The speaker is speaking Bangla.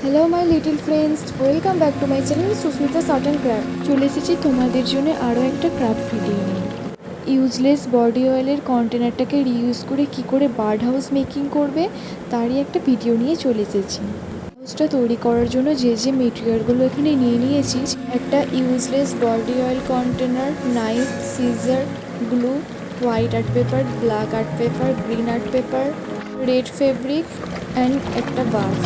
Hello my little friends, welcome back to my channel Susmita art and craft. চলে এসেছি তোমাদের জন্য আরও একটা ক্রাফট ভিডিও নিয়ে। ইউজলেস বডি অয়েলের কন্টেনারটাকে রিইউজ করে কি করে বার্ড হাউস মেকিং করবে তারই একটা ভিডিও নিয়ে চলে এসেছি। হাউসটা তৈরি করার জন্য যে যে মেটেরিয়ালগুলো এখানে নিয়ে নিয়েছি, একটা useless body oil container, knife, scissor, glue, white art paper, black art paper, green art paper, red fabric and একটা বাস।